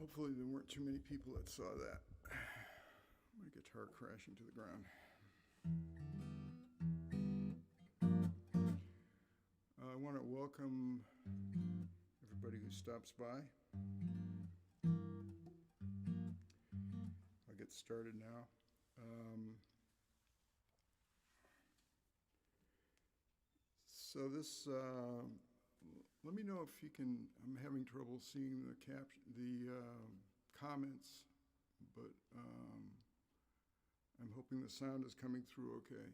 Hopefully there weren't too many people that saw that. My guitar crashing to the ground. I want to welcome everybody who stops by. I'll get started now. So this, let me know if you can. I'm having trouble seeing the comments, but I'm hoping the sound is coming through okay.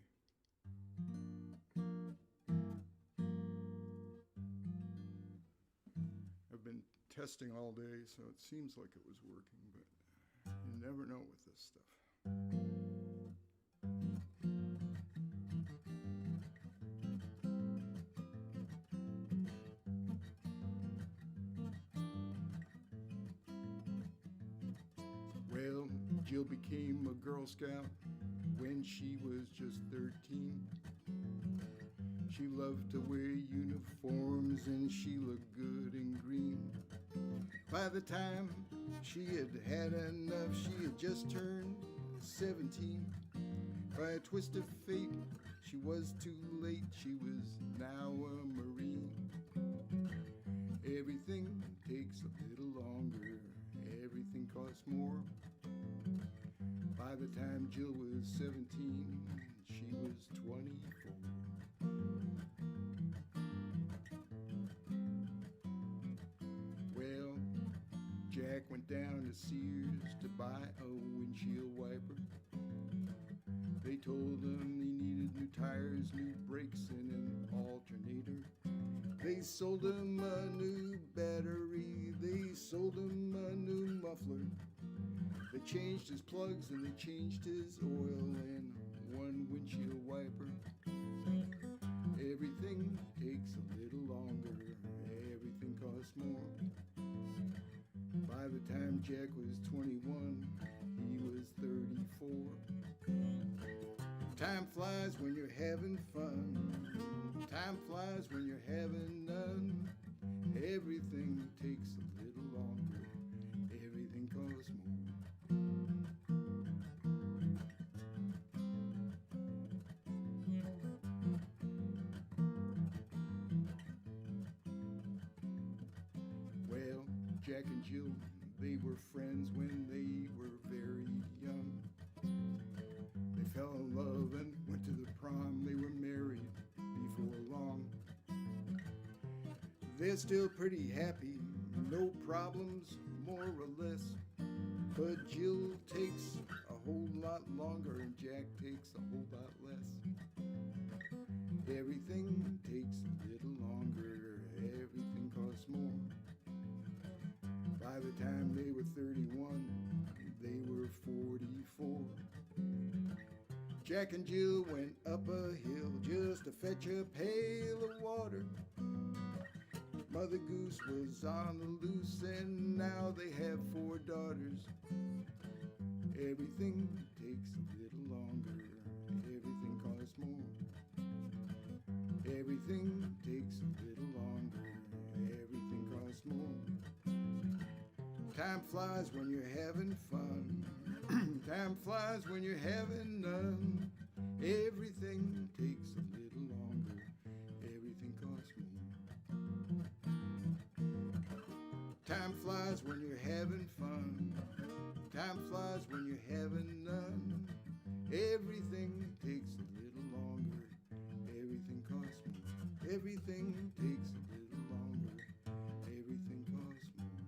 I've been testing all day, so it seems like it was working, but you never know with this stuff. Well, Jill became a Girl Scout when she was just 13. She loved to wear uniforms and she looked good in green. By the time she had had enough, she had just turned 17. By a twist of fate, she was too late. She was now a Marine. Everything takes a little longer. Everything costs more. By the time Jill was 17, she was 24. Well, Jack went down to Sears to buy a windshield wiper. They told him he needed new tires, new brakes, and an alternator. They sold him a new battery. They sold him a new muffler. They changed his plugs and they changed his oil and one windshield wiper. Everything takes a little longer. Everything costs more. By the time Jack was 21, he was 34. Time flies when you're having fun. Time flies when you're having none. Everything takes a little longer. Everything costs more. Well, Jack and Jill, they were friends when they were very young. They fell in love and went to the prom. They were married before long. They're still pretty happy, no problems, more or less. But Jill takes a whole lot longer and Jack takes a whole lot less. Everything takes a little longer, everything costs more. By the time they were 31, they were 44. Jack and Jill went up a hill just to fetch a pail of water. Mother Goose was on the loose and now they have 4 daughters. Everything takes a little longer, everything costs more. Everything takes a little longer, everything costs more. Time flies when you're having fun. Time flies when you're having none. Everything takes a little longer. Everything costs more. Time flies when you're having fun. Time flies when you're having none. Everything takes a little longer. Everything costs more. Everything takes a little longer. Everything costs more.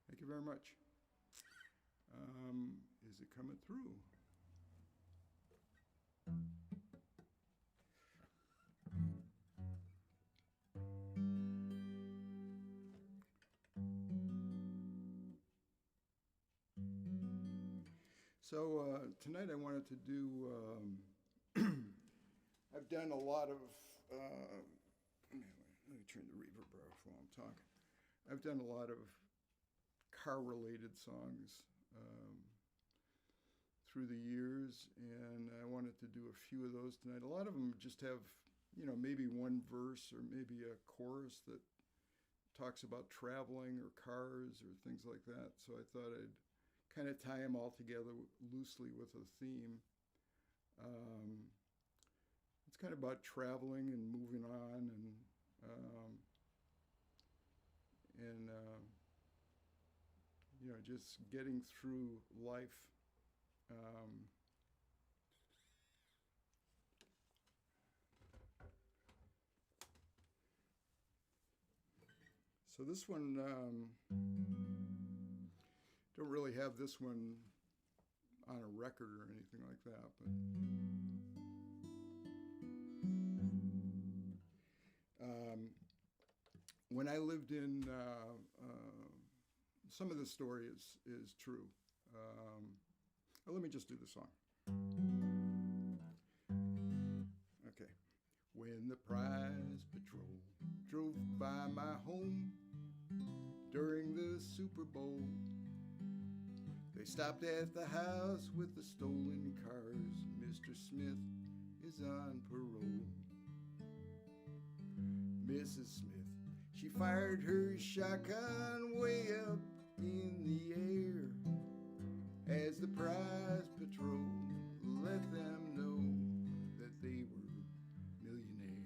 Thank you very much. Is it coming through? So tonight I wanted to do, I've done a lot of, let me turn the reverb off while I'm talking. I've done a lot of car-related songs through the years, and I wanted to do a few of those tonight. A lot of them just have maybe one verse or maybe a chorus that talks about traveling or cars or things like that. So I thought I'd kind of tie them all together loosely with a theme. It's kind of about traveling and moving on um, and just getting through life. Um, so this one, don't really have this one on a record or anything like that, but when I lived in, some of the story is true. Let me just do the song. Okay. When the prize patrol drove by my home during the Super Bowl, they stopped at the house with the stolen cars. Mr. Smith is on parole. Mrs. Smith, she fired her shotgun way up in the air as the prize patrol let them know that they were millionaires.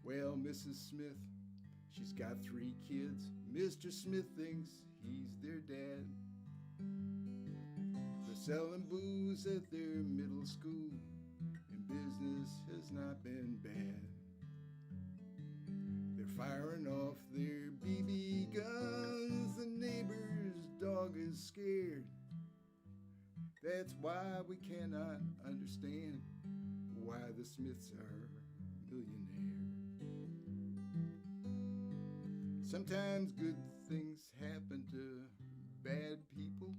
Well, Mrs. Smith, she's got 3 kids. Mr. Smith thinks he's their dad. They're selling booze at their middle school, and business has not been bad. They're firing off their BB guns. The neighbor's dog is scared. That's why we cannot understand why the Smiths are millionaires. Sometimes good things happen to bad people.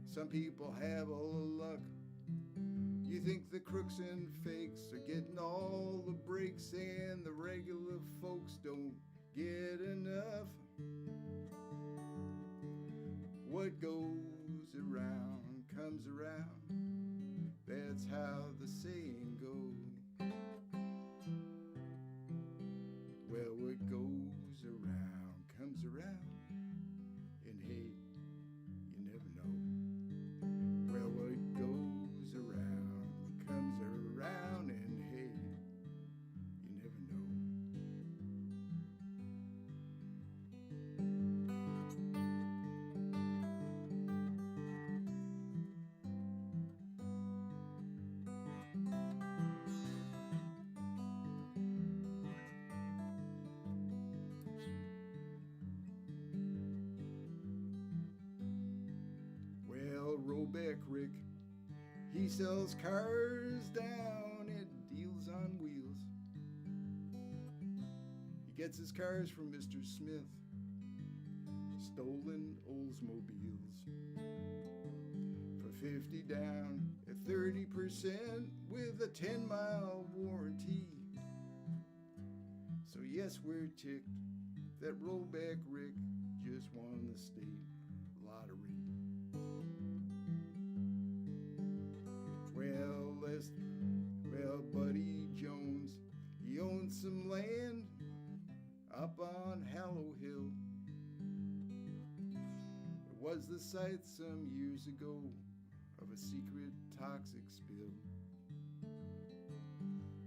Some people have all the luck. You think the crooks and fakes are getting all the breaks, and the regular folks don't get enough. What goes around comes around. That's how the saying goes. Well, what goes around comes around, and hey, you never know. Well, what goes around comes around, and hey, you never know. Well, Rollback Rick, he sells cars down at Deals on Wheels. He gets his cars from Mr. Smith, stolen Oldsmobiles. For 50 down at 30% with a 10-mile warranty. So yes, we're ticked that Rollback Rick just won the state lottery. Well, Buddy Jones, he owns some land up on Hallow Hill. It was the site some years ago of a secret toxic spill.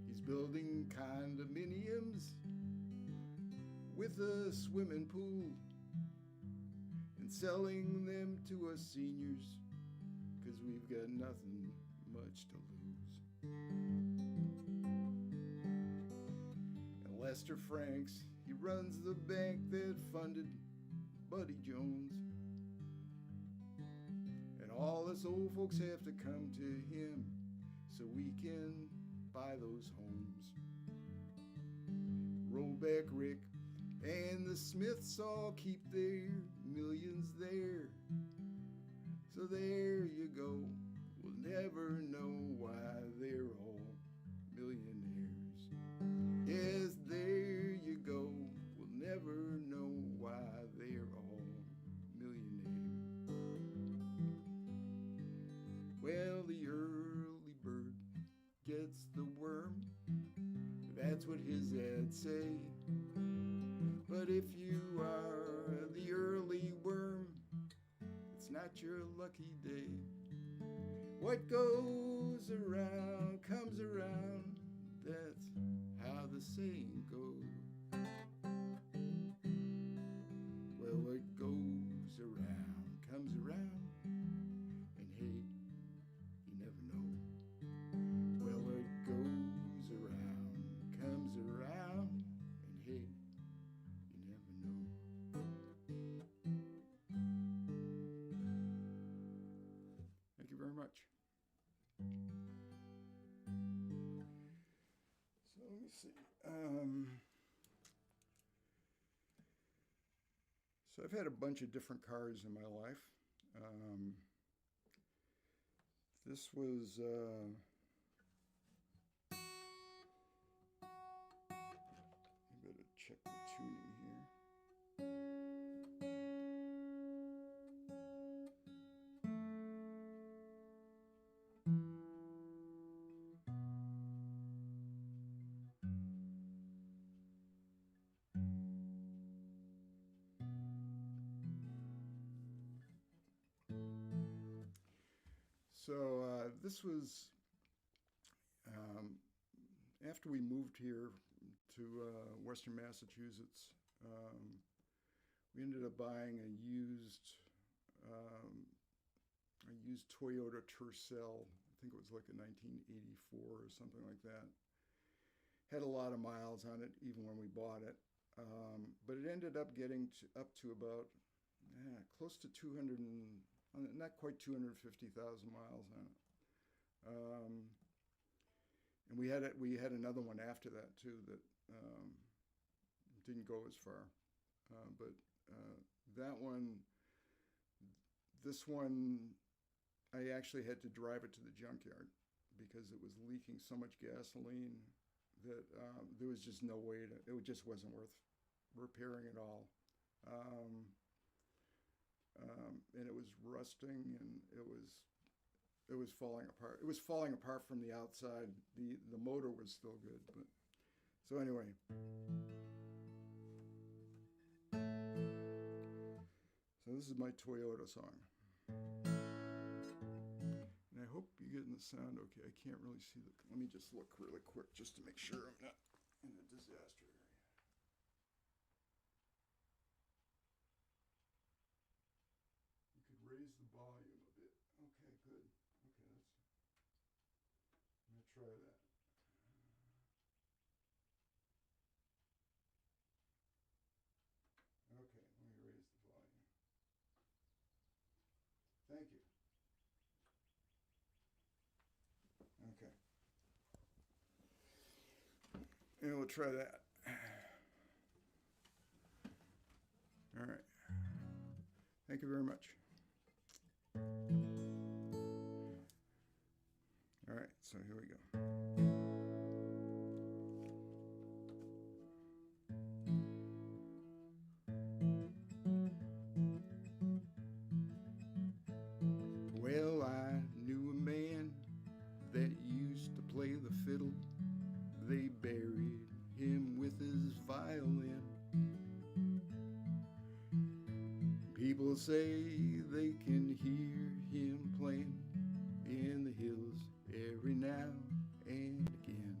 He's building condominiums with a swimming pool and selling them to us seniors, 'cause we've got nothing much to lose. And Lester Franks, he runs the bank that funded Buddy Jones. And all us old folks have to come to him so we can buy those homes. Rollback Rick and the Smiths all keep their millions there. So there you go. We'll never know why they're all millionaires. Yes, there you go. We'll never know why they're all millionaires. Well, the early bird gets the worm. That's what his ads say. But if you are the early worm, it's not your lucky day. What goes around comes around. That's how the saying goes. Well, what goes around comes around, and hey, you never know. Well, what goes around comes around, and hey, you never know. Thank you very much. So let me see. So I've had a bunch of different cars in my life. This was I better check the tuning here. So this was after we moved here to Western Massachusetts. We ended up buying a used Toyota Tercel. I think it was like a 1984 or something like that. Had a lot of miles on it even when we bought it, but it ended up getting up to about close to 200 not quite 250,000 miles on it. And we had another one after that too that didn't go as far. But this one, I actually had to drive it to the junkyard because it was leaking so much gasoline that there was just no way it just wasn't worth repairing at all. And it was rusting, and it was falling apart. It was falling apart from the outside. The motor was still good, but so anyway. So this is my Toyota song. And I hope you're getting the sound okay. I can't really see let me just look really quick just to make sure I'm not in a disaster area. Raise the volume a bit. Okay, good. Okay, I'm gonna try that. Okay, let me raise the volume. Thank you. Okay. And we'll try that. All right. Thank you very much. All right, so here we go. Well, I knew a man that used to play the fiddle. They buried him with his violin. People say they can hear him playing in the hills every now and again.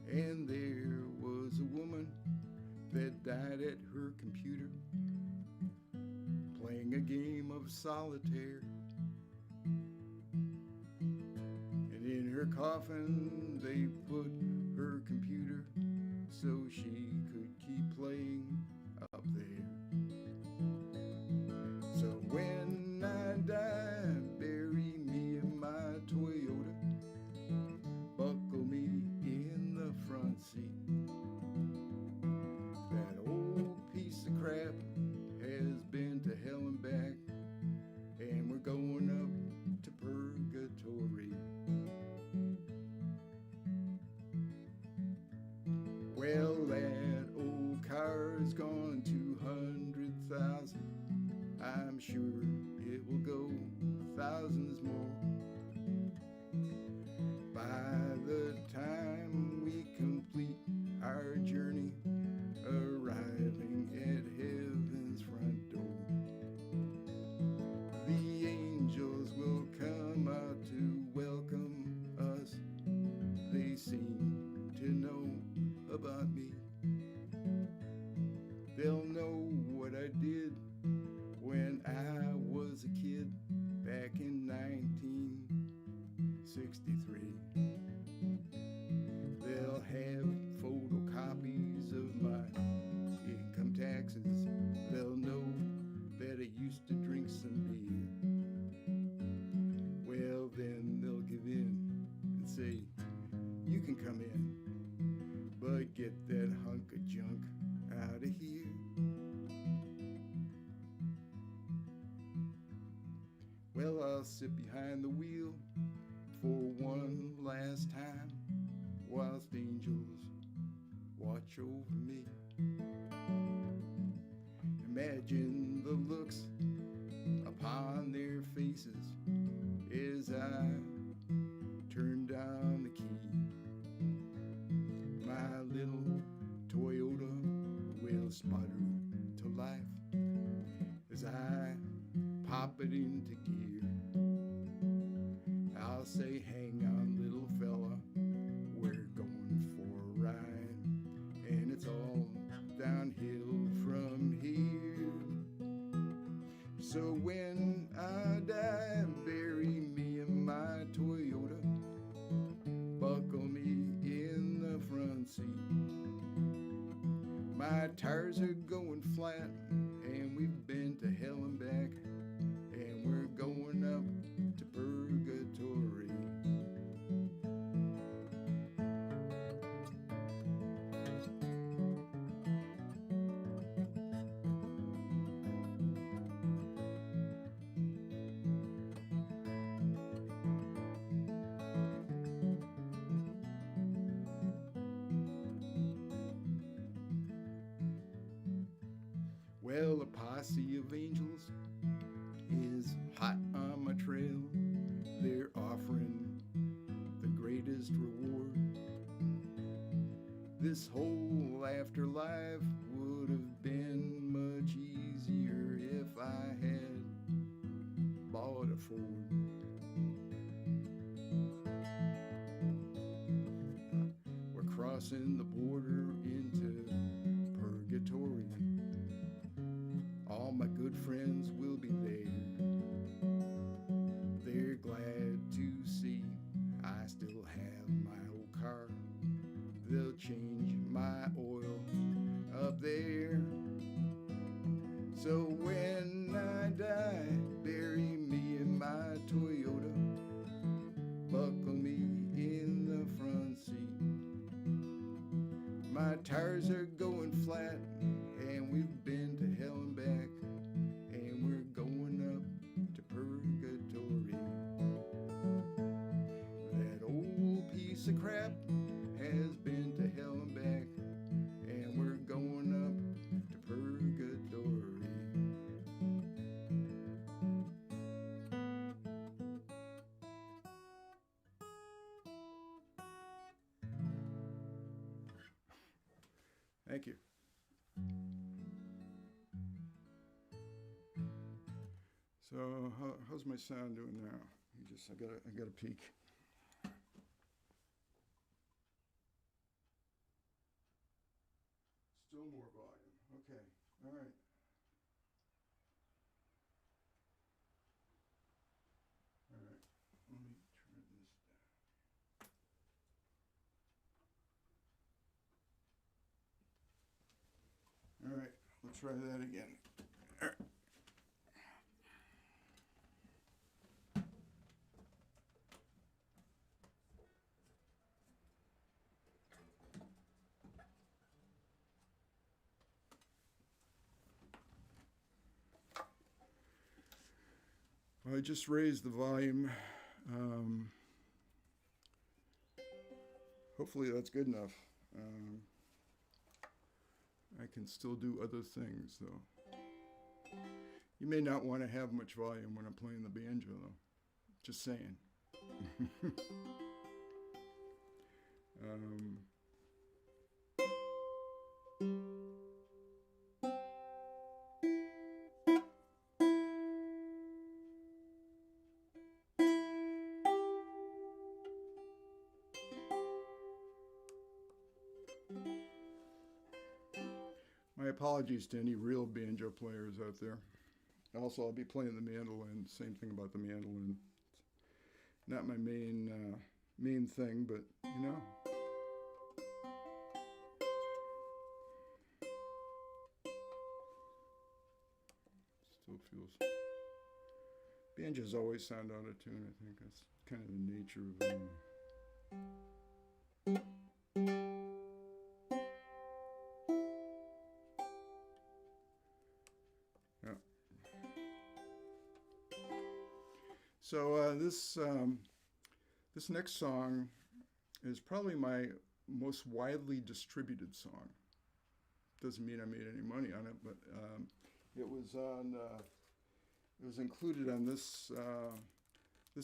And there was a woman that died at her computer playing a game of solitaire. And in her coffin they put her computer so she could keep playing up there. So when I die, bury me in my Toyota, buckle me in the front seat. That old piece of crap has been to hell and back, and we're going up to purgatory. Well, that old car's gone Well, I'll sit behind the wheel for one last time whilst angels watch over me. Imagine the looks upon their faces as I turn down the key. My little Toyota will sputter to life as I pop it into gear. I'll say, hang on, little fella, we're going for a ride, and it's all downhill from here. So when I die, bury me in my Toyota, buckle me in the front seat. My tires are going flat, and we've been to hell and back, and we're going up to purgatory. Well, a posse of angels is hot on my trail. They're offering the greatest reward. This whole afterlife would have been much easier if I had bought a Ford. We're crossing the border into purgatory. All my good friends will be there. They're glad to see I still have my old car. They'll change my oil up there. So when I die, bury me in my Toyota, buckle me in the front seat. My tires are going flat, and we've been to hell and back, and we're going up to purgatory. That old piece of crap has been to hell and back, and we're going up to purgatory. Thank you. So how's my sound doing now? I got a peek. Still more volume. Okay. All right. All right. Let me turn this down. All right. Let's try that again. All right. Well, I just raised the volume. Hopefully that's good enough. I can still do other things, though. You may not want to have much volume when I'm playing the banjo, though. Just saying. My apologies to any real banjo players out there. Also, I'll be playing the mandolin. Same thing about the mandolin. It's not my main thing, but you know. Still feels. Banjos always sound out of tune. I think that's kind of the nature of them. So this next song is probably my most widely distributed song. Doesn't mean I made any money on it, but it was on. It was included on this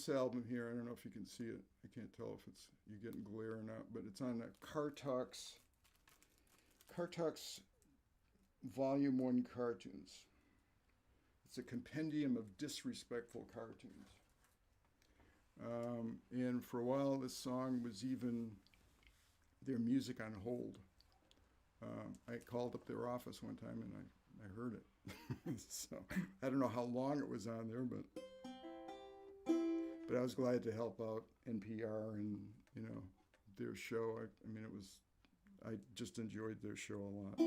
album here. I don't know if you can see it. I can't tell if it's you're getting glare or not, but it's on Cartox Volume 1 Cartoons. It's a compendium of disrespectful cartoons. And for a while, this song was even their music on hold. I called up their office one time and I heard it. So I don't know how long it was on there, but I was glad to help out NPR and their show. I mean, I just enjoyed their show a lot.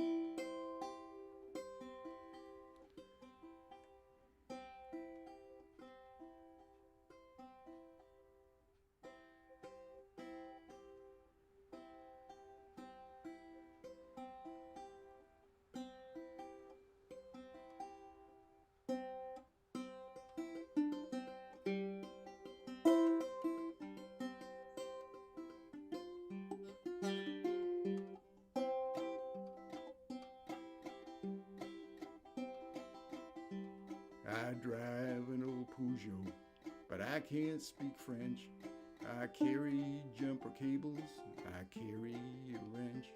I drive an old Peugeot, but I can't speak French. I carry jumper cables, I carry a wrench.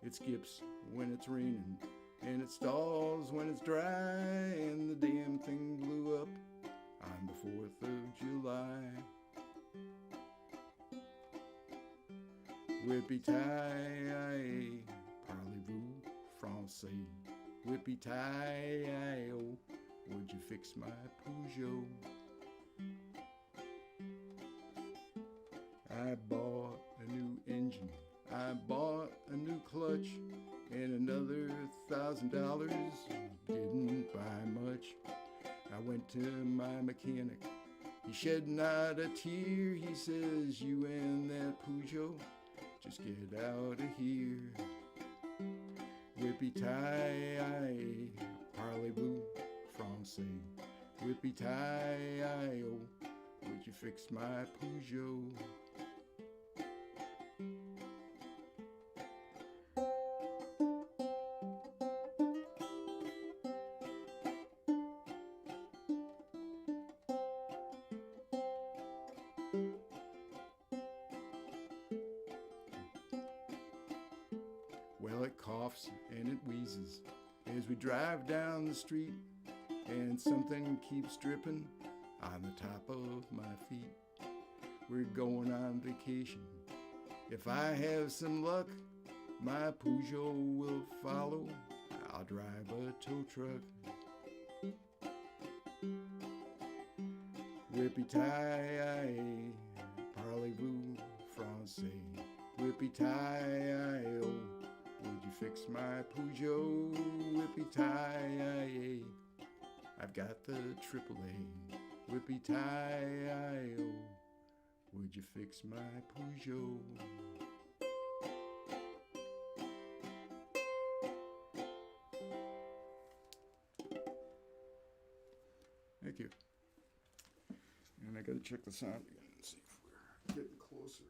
It skips when it's raining, and it stalls when it's dry, and the damn thing blew up on the 4th of July. Whippy-tie-tie, parlez-vous français? Whippy-tie-tie-oh, would you fix my Peugeot? I bought a new engine, I bought a new clutch, and another $1,000, didn't buy much. I went to my mechanic, he shed not a tear. He says, you and that Peugeot, just get out of here. Whippy-tie-tie, parlez-vous français? Whippy-tie-tie-oh, would you fix my Peugeot? Well, it coughs and it wheezes as we drive down the street, and something keeps dripping on the top of my feet. We're going on vacation. If I have some luck, my Peugeot will follow. I'll drive a tow truck. Whippy-tie-tie, parlez-vous français? Whippy-tie-tie-oh, would you fix my Peugeot? Whippy-tie-tie, I've got the AAA. Whippy-tie-tie-oh, would you fix my Peugeot? Thank you. And I gotta check the sound again and see if we're getting closer.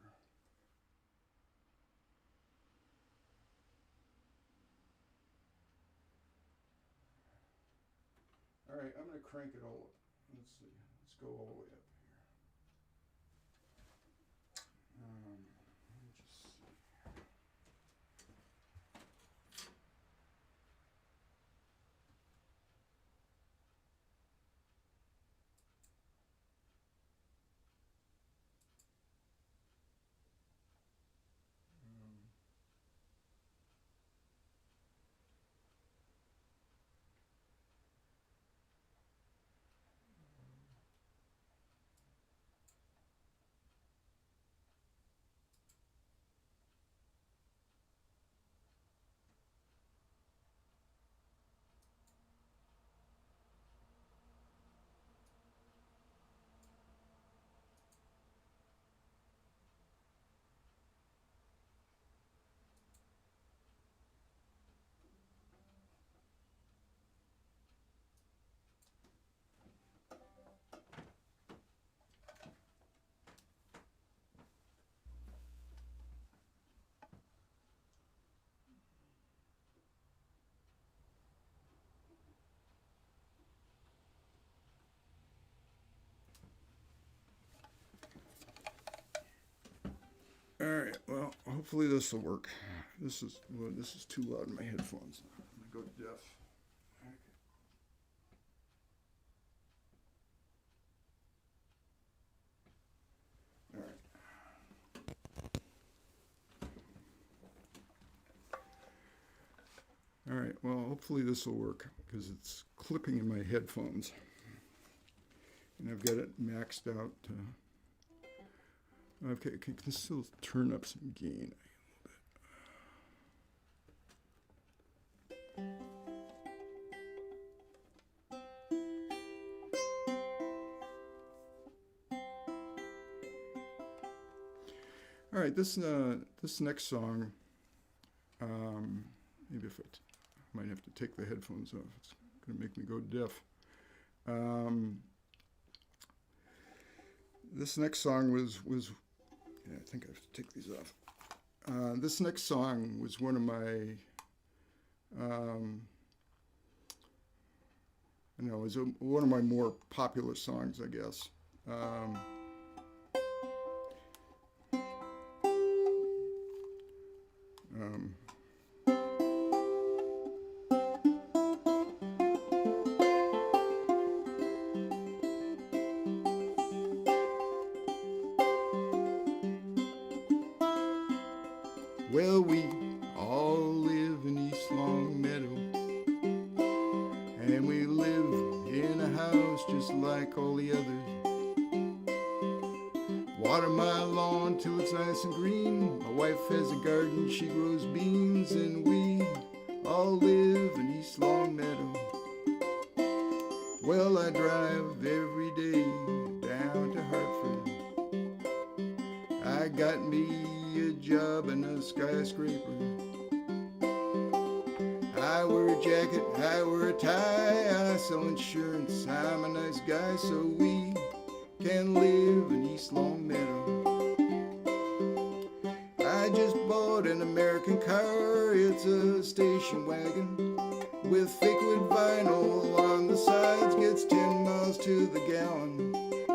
All right, I'm gonna crank it all up. Let's see. Let's go all the way up here. Let me just see. right. Well, hopefully this will work. This is too loud in my headphones. I'm gonna go deaf. All right. All right. Well, hopefully this will work because it's clipping in my headphones, and I've got it maxed out. Okay, I can still turn up some gain. All right, this next song, maybe if I might have to take the headphones off. It's going to make me go deaf. This next song was yeah, I think I have to take these off. This next song was one of my, I don't know, it was one of my more popular songs, I guess. Well, we all live in East Long Meadow, and we live in a house just like all the others. Water my lawn till it's nice and green. My wife has a garden, she grows beans, and we all live in East Long Meadow. Well, I drive every day down to Hartford. I got me a job in a skyscraper. I wear a jacket, I wear a tie, I sell insurance, I'm a nice guy, so we can live in East Long Meadow. I just bought an American car, it's a station wagon with thick wood vinyl on the sides, gets 10 miles to the gallon,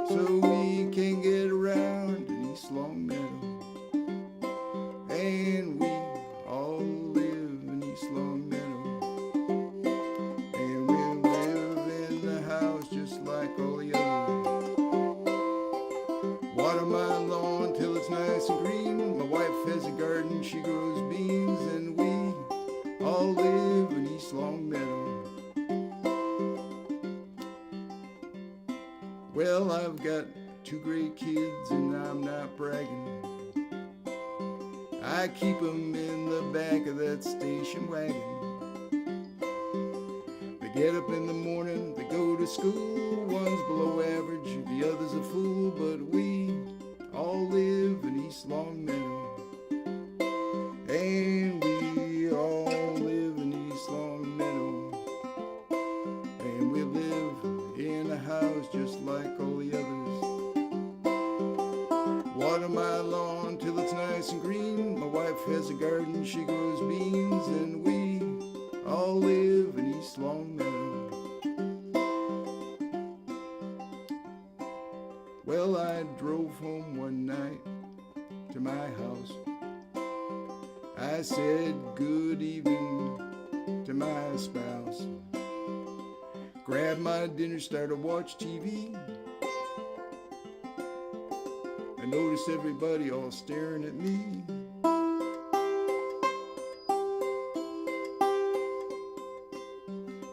so we can get around in East Long Meadow. And we all live in East Long Meadow, and we live in the house just like all the others. Water my lawn till it's nice and green. My wife has a garden, she grows beans, and we all live in East Long Meadow. Well, I've got 2 great kids, and I'm not bragging. I keep them in the back of that station wagon. They get up in the morning, they go to school. One's below average, the other's a fool, but we all live in East Long Meadow. And we all live in East Long Meadow. And we live in a house just like all the others. Water my lawn till it's nice and green. My wife has a garden, she grows beans, and we all live in East Long Meadow. Well, I drove home one night to my house. I said good evening to my spouse. Grabbed my dinner, started to watch TV. I noticed everybody all staring at me.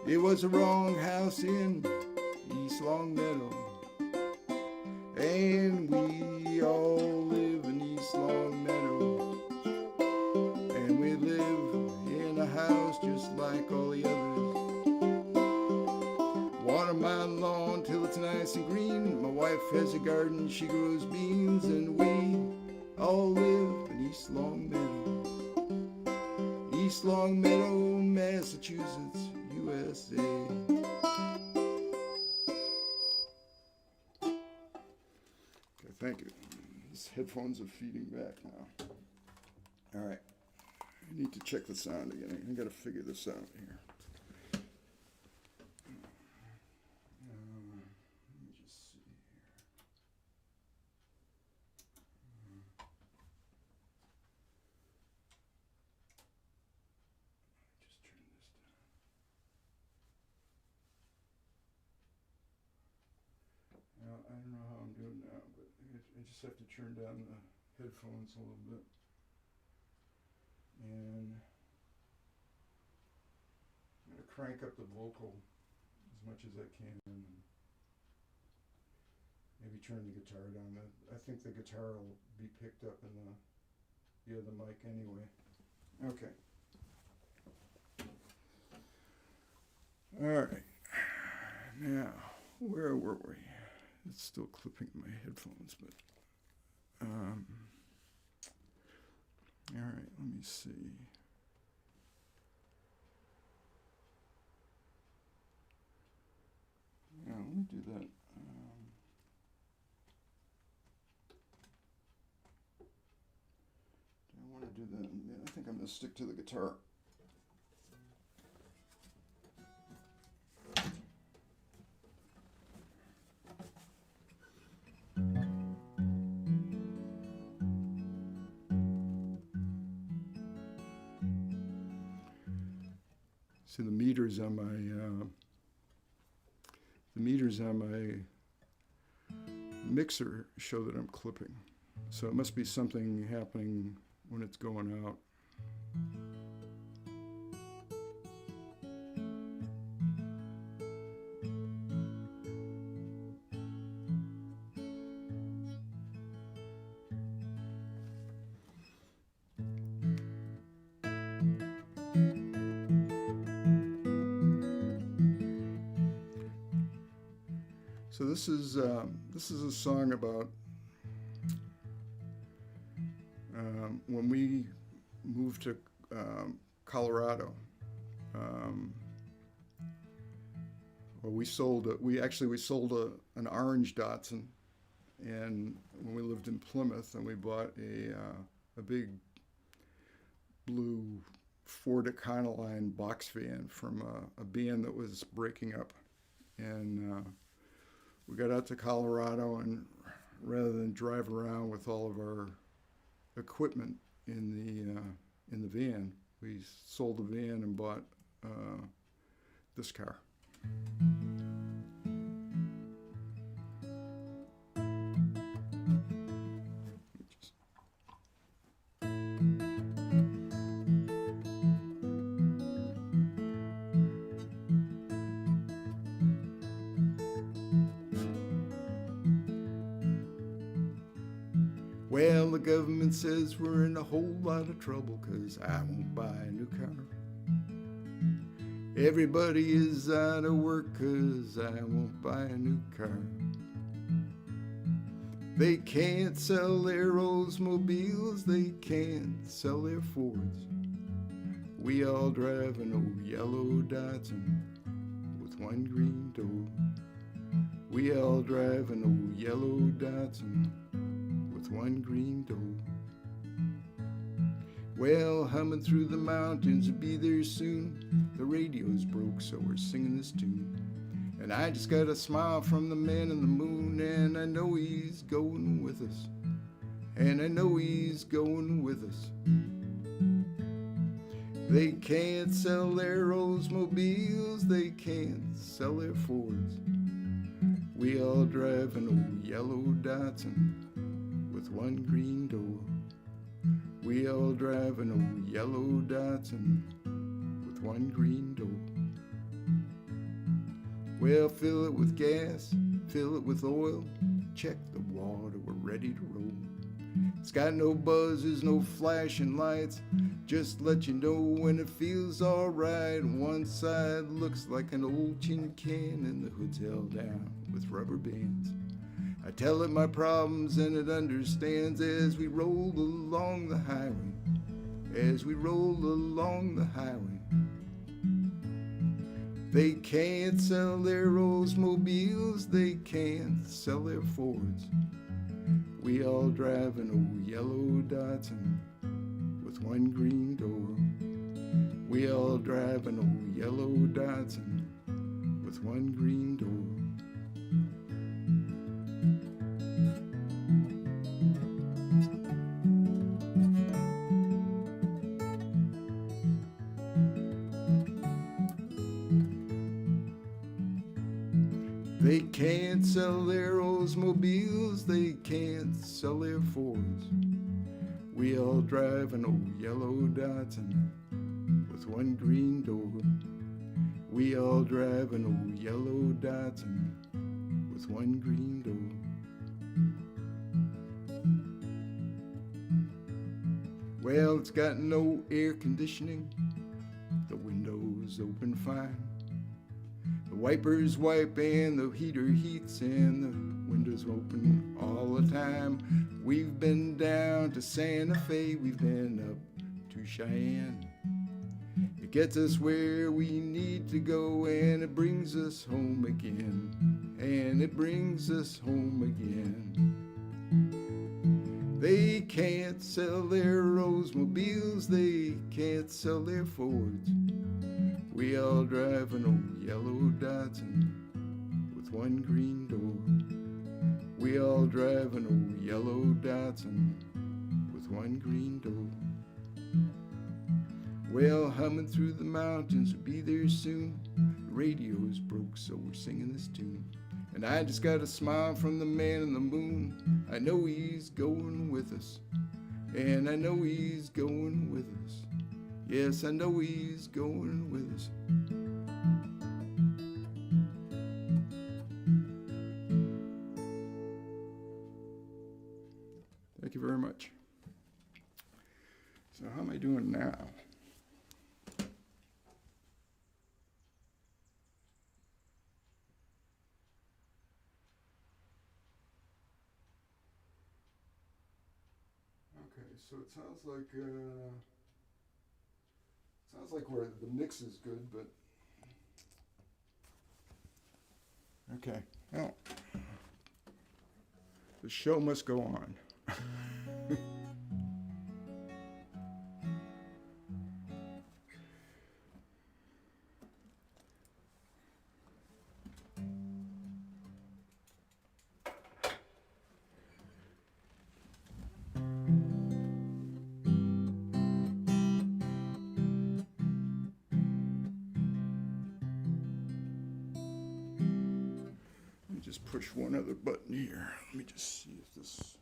It was the wrong house in East Long Meadow. And we all live in East Long Meadow. And we live in a house just like all the others. Water my lawn till it's nice and green. My wife has a garden, she grows beans, and we all live in East Long Meadow. East Long Meadow, Massachusetts, USA. Okay, thank you. These headphones are feeding back now. All right, I need to check the sound again. I got to figure this out here. Let me just see here. do it now, but I just have to turn down the headphones a little bit. And I'm going to crank up the vocal as much as I can. And maybe turn the guitar down. I think the guitar will be picked up in the other mic anyway. Okay. All right. Now, where were we? It's still clipping my headphones, but all right, let me see. Yeah, let me do that. Do I want to do that? Yeah, I think I'm going to stick to the guitar. See, the meters on my mixer show that I'm clipping, so it must be something happening when it's going out. So this is a song about when we moved to Colorado. Well, we sold an orange Datsun, and when we lived in Plymouth, and we bought a big blue Ford Econoline box van from a band that was breaking up, and we got out to Colorado, and rather than drive around with all of our equipment in the van, we sold the van and bought this car. Well, the government says we're in a whole lot of trouble 'cause I won't buy a new car. Everybody is out of work 'cause I won't buy a new car. They can't sell their Oldsmobiles, they can't sell their Fords. We all drive an old yellow Datsun with one green door. We all drive an old yellow Datsun with one green door. Well, humming through the mountains, will be there soon. The radio's broke, so we're singing this tune. And I just got a smile from the man in the moon, and I know he's going with us. And I know he's going with us. They can't sell their Oldsmobiles, they can't sell their Fords. We all drive an old yellow Datsun with one green door. We all drive an old yellow Datsun with one green door. Well, fill it with gas, fill it with oil, check the water, we're ready to roll. It's got no buzzers, no flashing lights, just let you know when it feels alright. One side looks like an old tin can and the hood's held down with rubber bands. I tell it my problems and it understands as we roll along the highway, as we roll along the highway. They can't sell their Oldsmobiles, they can't sell their Fords. We all drive an old yellow Datsun with one green door. We all drive an old yellow Datsun with one green door. They can't sell their Oldsmobiles, they can't sell their Fords. We all drive an old yellow Datsun with one green door. We all drive an old yellow Datsun with one green door. Well, it's got no air conditioning, the windows open fine. The wipers wipe and the heater heats and the windows open all the time. We've been down to Santa Fe, we've been up to Cheyenne. It gets us where we need to go and it brings us home again. And it brings us home again. They can't sell their Oldsmobiles, they can't sell their Fords. We all drive an old yellow Datsun with one green door. We all drive an old yellow Datsun with one green door. Well, humming through the mountains, we'll be there soon. The radio's broke, so we're singing this tune. And I just got a smile from the man in the moon. I know he's going with us. And I know he's going with us. Yes, I know he's going with us. Thank you very much. So how am I doing now? So it sounds like where the mix is good, but okay. Well, the show must go on. Just push one other button here. Let me just see if this.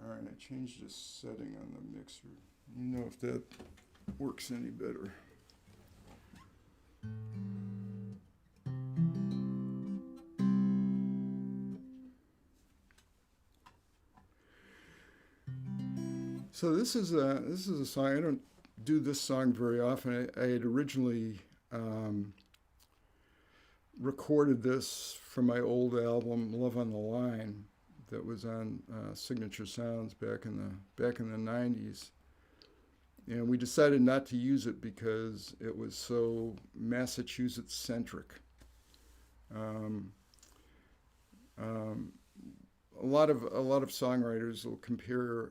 All right, I changed the setting on the mixer. You know if that works any better. So this is a song. I don't do this song very often. I had originally recorded this from my old album Love on the Line that was on Signature Sounds back in the 90s, and we decided not to use it because it was so Massachusetts centric. A lot of songwriters will compare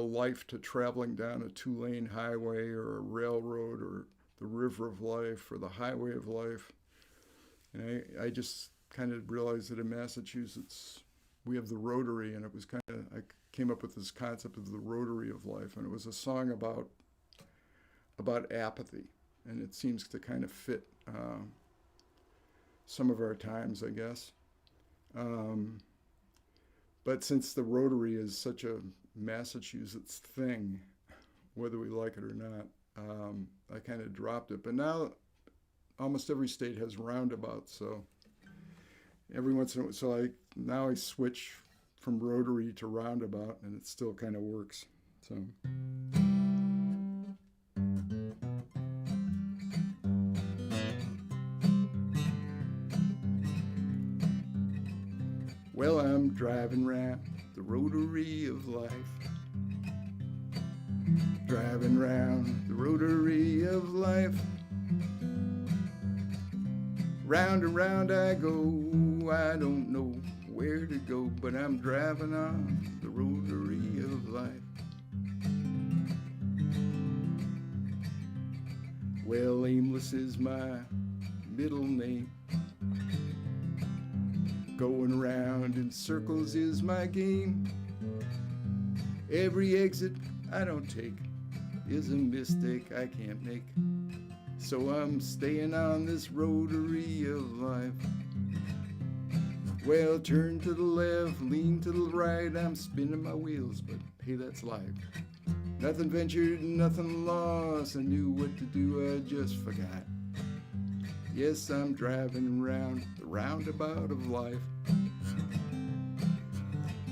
life to traveling down a 2-lane highway or a railroad or the river of life or the highway of life. And I just kind of realized that in Massachusetts, we have the rotary, and it was I came up with this concept of the rotary of life, and it was a song about apathy, and it seems to kind of fit some of our times, I guess. But since the rotary is such a Massachusetts thing, whether we like it or not, I kind of dropped it. But now almost every state has roundabouts, so every once in a while, now I switch from rotary to roundabout, and it still kind of works. So. Well, I'm driving round the rotary of life. Driving round the rotary of life. Round and round I go, I don't know where to go, but I'm driving on the rotary of life. Well, aimless is my middle name. Going round in circles is my game. Every exit I don't take is a mistake I can't make. So I'm staying on this rotary of life. Well, turn to the left, lean to the right, I'm spinning my wheels, but hey, that's life. Nothing ventured, nothing lost, I knew what to do, I just forgot. Yes, I'm driving around the roundabout of life.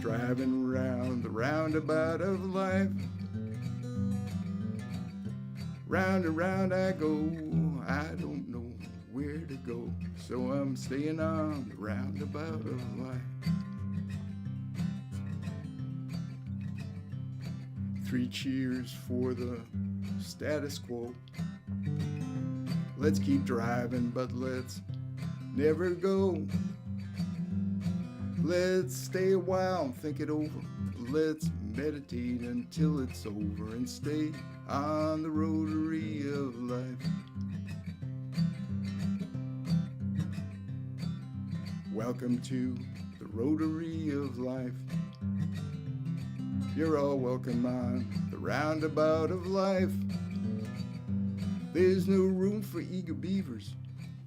Driving around the roundabout of life. Round and round I go, I don't know where to go, so I'm staying on the roundabout of life. 3 cheers for the status quo. Let's keep driving, but let's never go. Let's stay a while and think it over. Let's meditate until it's over and stay on the rotary of life. Welcome to the rotary of life. You're all welcome on the roundabout of life. There's no room for eager beavers,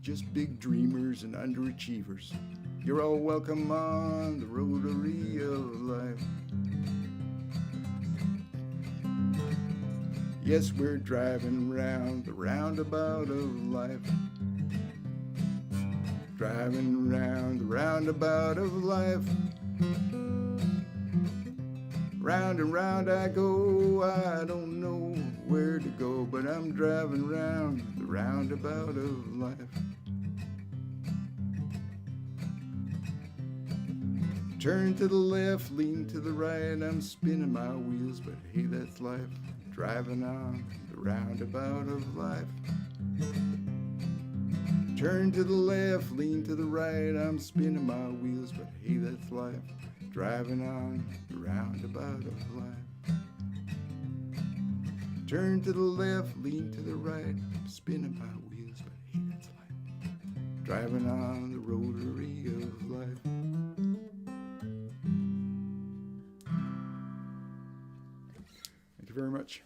just big dreamers and underachievers. You're all welcome on the rotary of life. Yes, we're driving round the roundabout of life. Driving round the roundabout of life. Round and round I go, I don't know where to go, but I'm driving round the roundabout of life. Turn to the left, lean to the right, I'm spinning my wheels, but hey, that's life. Driving on the roundabout of life. Turn to the left, lean to the right, I'm spinning my wheels, but hey, that's life. Driving on the roundabout of life. Turn to the left, lean to the right, I'm spinning my wheels, but hey, that's life. Driving on the rotary of life. Thank you very much.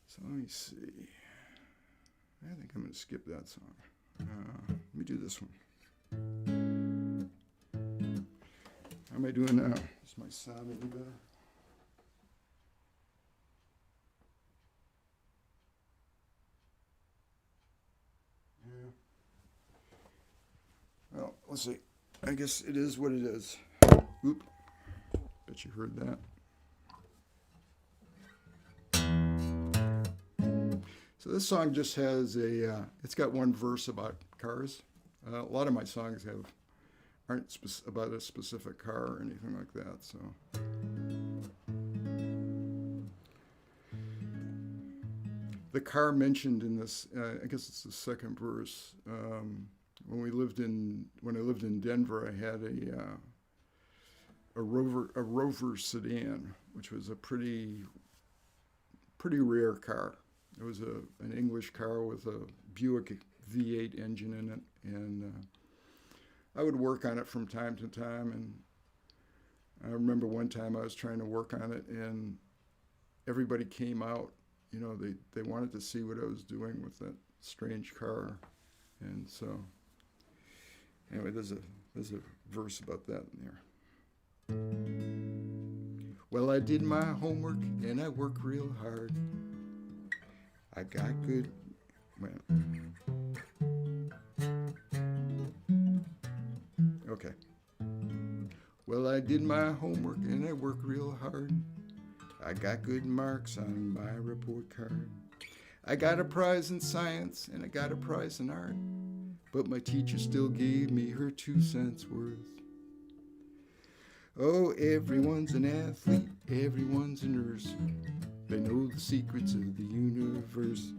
So let me see. I think I'm going to skip that song. Let me do this one. How am I doing now? Is my sound any better? Yeah. Well, let's see. I guess it is what it is. Oop. Bet you heard that. So this song just has it's got one verse about cars. A lot of my songs aren't about a specific car or anything like that. So the car mentioned in this, I guess it's the second verse. When I lived in Denver, I had a Rover sedan, which was a pretty rare car. It was an English car with a Buick V8 engine in it, and I would work on it from time to time. And I remember one time I was trying to work on it, and everybody came out. You know, they wanted to see what I was doing with that strange car, and so anyway, there's a verse about that in there. Well, I did my homework and I work real hard. I got good. Well, okay. Well, I did my homework and I work real hard. I got good marks on my report card. I got a prize in science and I got a prize in art, but my teacher still gave me her 2 cents worth. Oh, everyone's an athlete, everyone's a nurse. They know the secrets of the universe.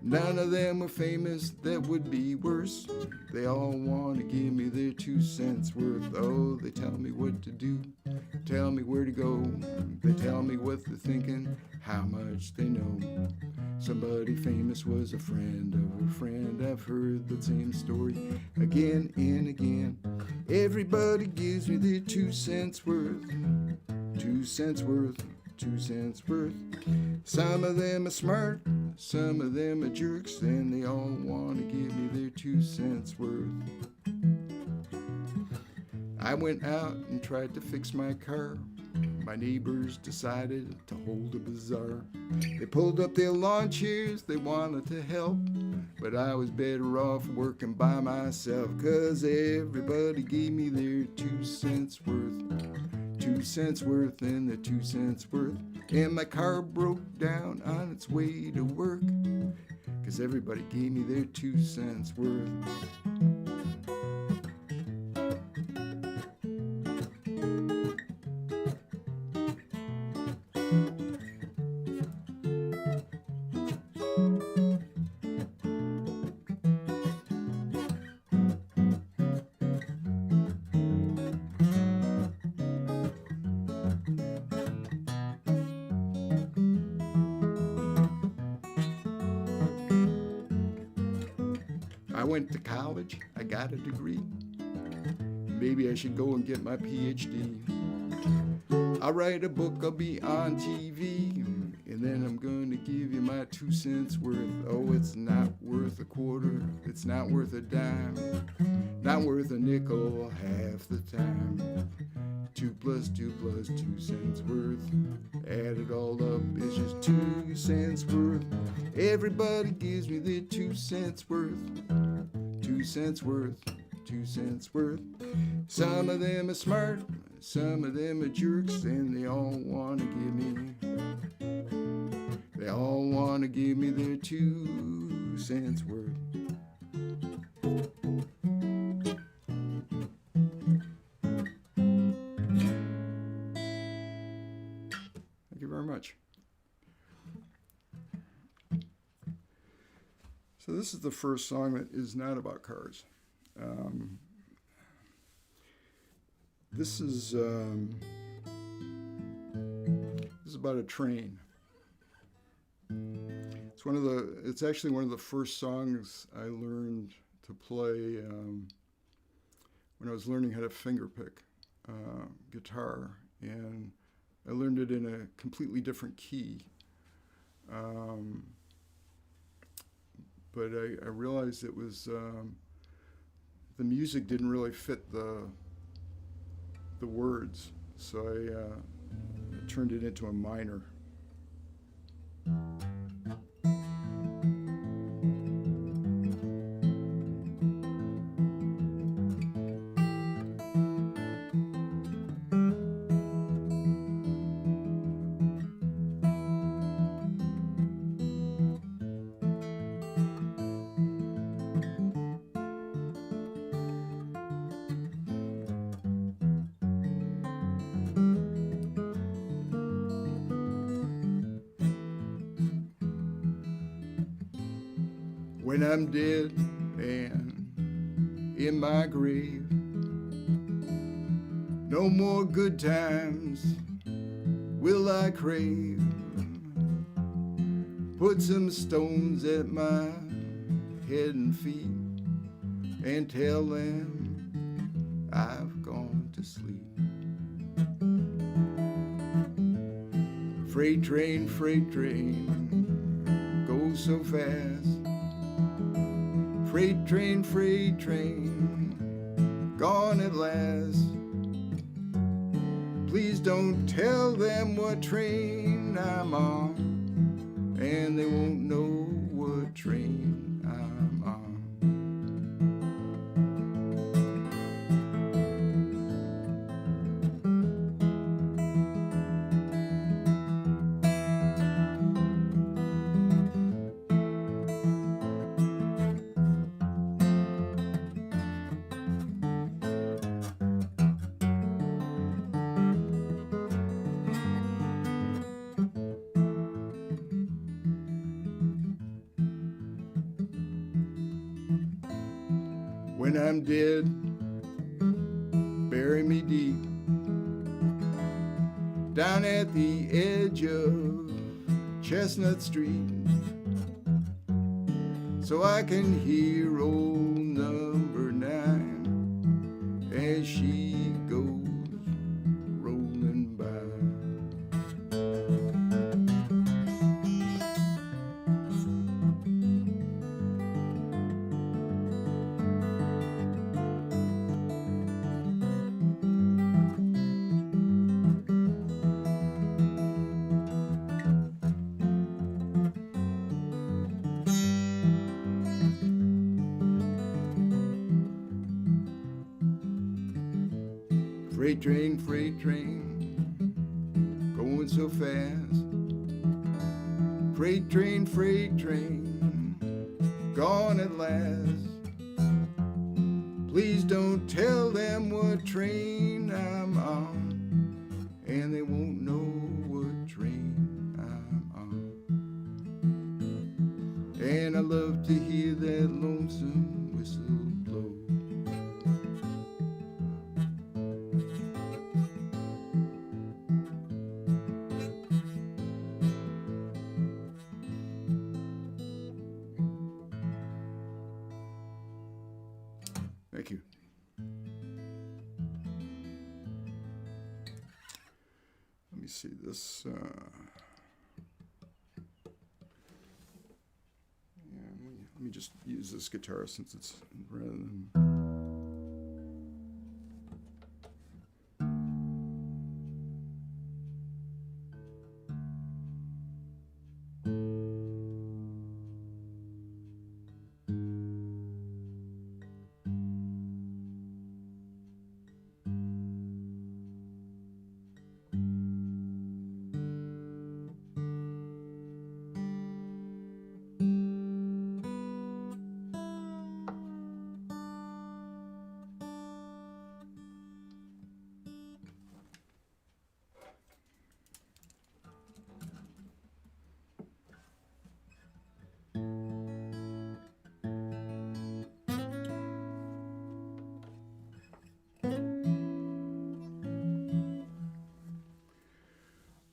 None of them are famous, that would be worse. They all want to give me their 2 cents worth. Oh, they tell me what to do, tell me where to go. They tell me what they're thinking, how much they know. Somebody famous was a friend of a friend. I've heard the same story again and again. Everybody gives me their 2 cents worth. 2 cents worth, 2 cents worth. Some of them are smart, some of them are jerks, and they all want to give me their 2 cents worth. I went out and tried to fix my car. My neighbors decided to hold a bazaar. They pulled up their lawn chairs, they wanted to help, but I was better off working by myself, 'cause everybody gave me their 2 cents worth. 2 cents worth and the 2 cents worth. And my car broke down on its way to work, 'cause everybody gave me their 2 cents worth. I went to college, I got a degree. Maybe I should go and get my PhD. I'll write a book, I'll be on TV, and then I'm going to give you my 2 cents worth. Oh, it's not worth a quarter, it's not worth a dime, not worth a nickel half the time. 2 plus 2 plus 2 cents worth. Add it all up, it's just 2 cents worth. Everybody gives me their 2 cents worth. 2 cents worth, 2 cents worth. Some of them are smart, some of them are jerks, and they all want to give me their 2 cents worth. Thank you very much. So this is the first song that is not about cars. This is about a train. It's actually one of the first songs I learned to play when I was learning how to fingerpick guitar, and I learned it in a completely different key. But I realized it was the music didn't really fit the words, so I turned it into a minor. When I'm dead and in my grave, no more good times will I crave. Put some stones at my head and feet and tell them I've gone to sleep. Freight train, go so fast. Freight train, gone at last. Please don't tell them what train I'm on, and they won't know what train I'm on. When I'm dead, bury me deep down at the edge of Chestnut Street, so I can hear old number 9 as she goes rolling by. Freight train, going so fast. Freight train, gone at last. Please don't tell them what train I'm on, and they won't know what train I'm on. And I love to hear that lonesome whistle blow. Thank you. Let me see this. Let me just use this guitar since it's rather than.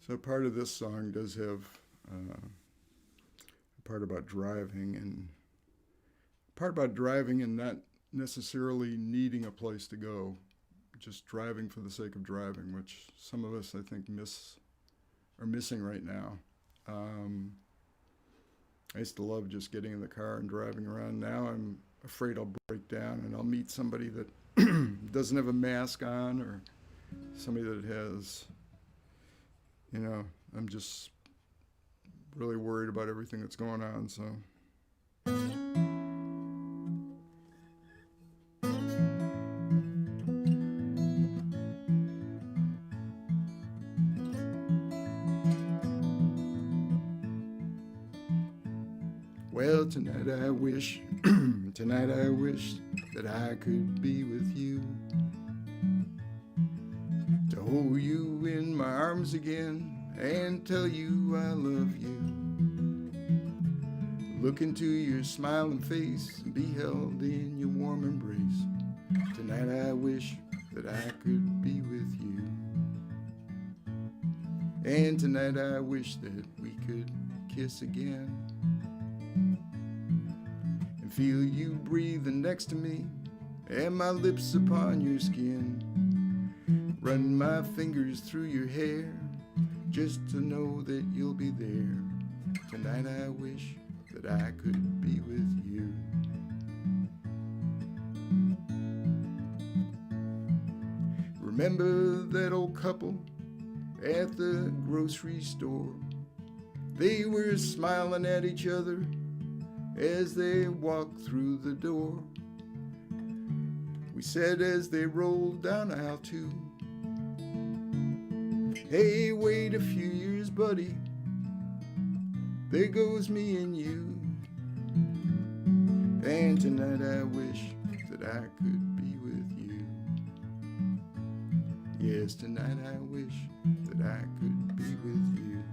So part of this song does have a part about driving and not necessarily needing a place to go, just driving for the sake of driving, which some of us I think are missing right now. I used to love just getting in the car and driving around. Now I'm afraid I'll break down and I'll meet somebody that doesn't have a mask on, or somebody that has. I'm just really worried about everything that's going on, so. Well, tonight I wish that I could be with you, to hold you in my arms again and tell you I love you. Look into your smiling face and be held in your warm embrace. Tonight I wish that I could be with you. And tonight I wish that we could kiss again and feel you breathing next to me and my lips upon your skin. Run my fingers through your hair just to know that you'll be there. Tonight I wish that I could be with you. Remember that old couple at the grocery store? They were smiling at each other as they walked through the door. We said as they rolled down aisle 2, hey, wait a few years, buddy, there goes me and you. And tonight I wish that I could be with you. Yes, tonight I wish that I could be with you.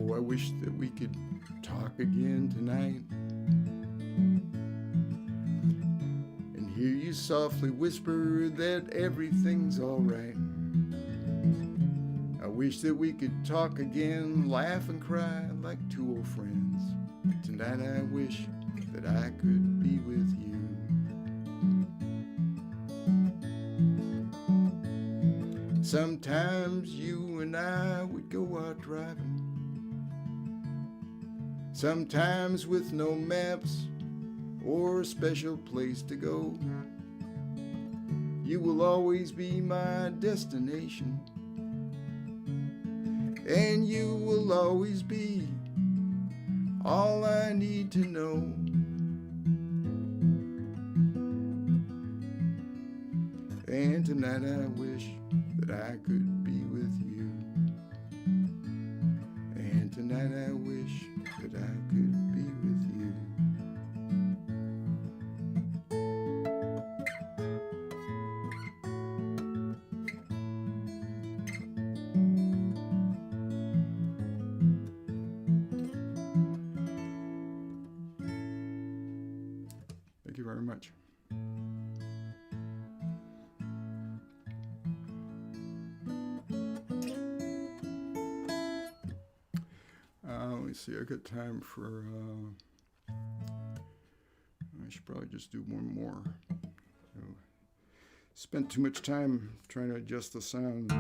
I wish that we could talk again tonight and hear you softly whisper that everything's all right. I wish that we could talk again, laugh and cry like two old friends. Tonight I wish that I could be with you. Sometimes you and I would go out driving, sometimes with no maps or a special place to go. You will always be my destination, and you will always be all I need to know. And tonight I wish that I could be with you. And tonight I wish that I could be with you. Thank you very much. Let me see, I got time for, I should probably just do one more. So, spent too much time trying to adjust the sound.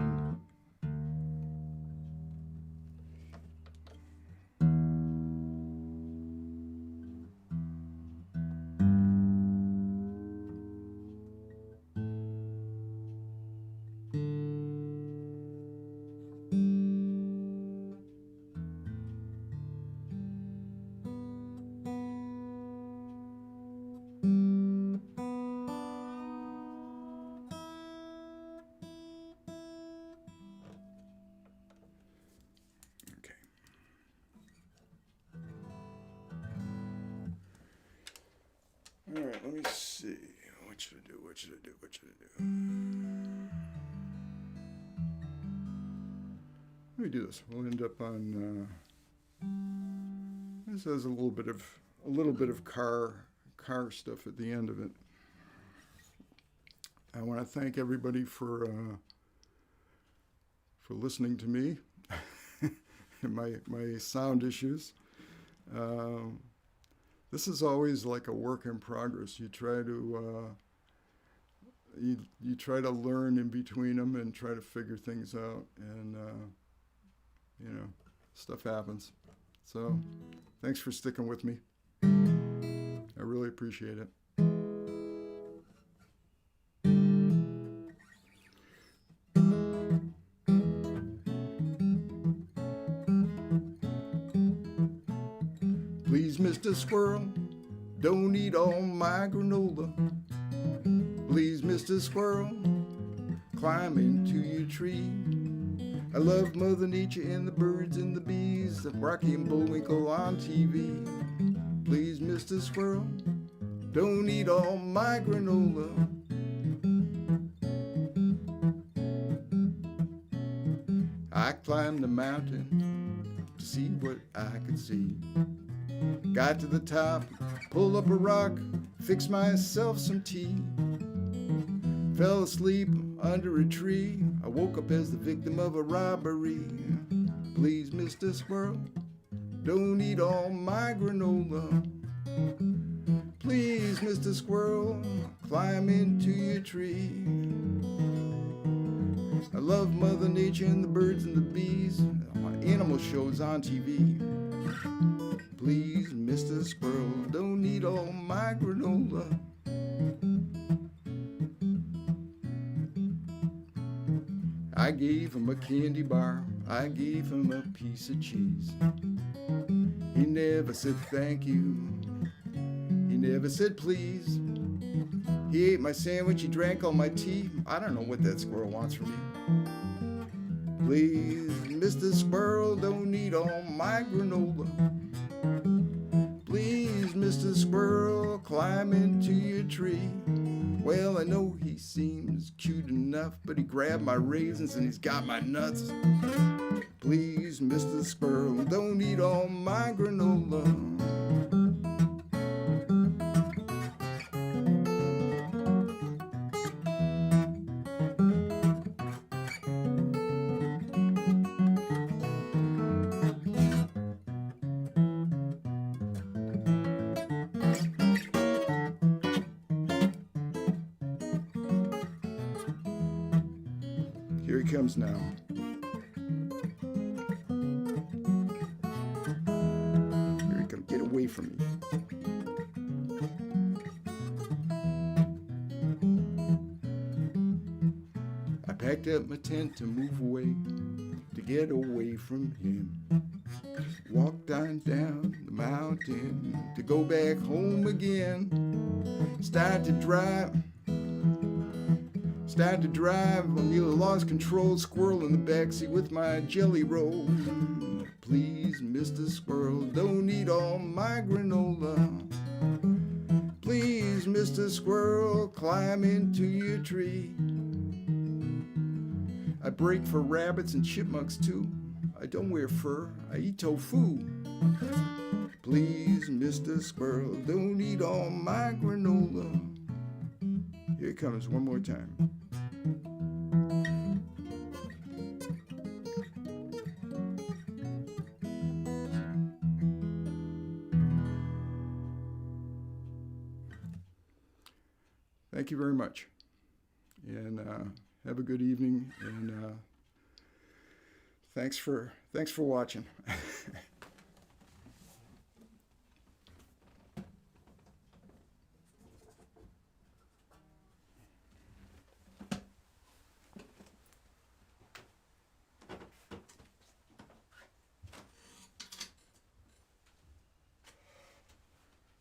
All right, let me see. What should I do? What should I do? What should I do? Let me do this. We'll end up on. This has a little bit of car stuff at the end of it. I want to thank everybody for listening to me and my sound issues. This is always like a work in progress. You try to you try to learn in between them and try to figure things out, and you know, stuff happens. So thanks for sticking with me. I really appreciate it. Please, Mr. Squirrel, don't eat all my granola. Please, Mr. Squirrel, climb into your tree. I love Mother Nature and the birds and the bees, Rocky and Bullwinkle on TV. Please, Mr. Squirrel, don't eat all my granola. I climbed the mountain to see what I could see. Got to the top, pulled up a rock, fixed myself some tea. Fell asleep under a tree. I woke up as the victim of a robbery. Please, Mr. Squirrel, don't eat all my granola. Please, Mr. Squirrel, climb into your tree. I love Mother Nature and the birds and the bees, animal shows on TV. Please, Mr. Squirrel, don't eat all my granola. I gave him a candy bar, I gave him a piece of cheese. He never said thank you, he never said please. He ate my sandwich, he drank all my tea. I don't know what that squirrel wants from me. Please, Mr. Squirrel, don't eat all my granola. Please, Mr. Squirrel, climb into your tree. Well, I know he seems cute enough, but he grabbed my raisins and he's got my nuts. Please, Mr. Squirrel, don't eat all my granola. Here he comes now. Here he comes. Get away from me. I packed up my tent to move away, to get away from him. Walked on down the mountain to go back home again. Started to drive. I nearly lost control. Squirrel in the backseat with my jelly roll. Please, Mr. Squirrel, don't eat all my granola. Please, Mr. Squirrel, climb into your tree. I break for rabbits and chipmunks too. I don't wear fur, I eat tofu. Please, Mr. Squirrel, don't eat all my granola. Here it comes one more time. Thank you very much. And have a good evening. And thanks for watching.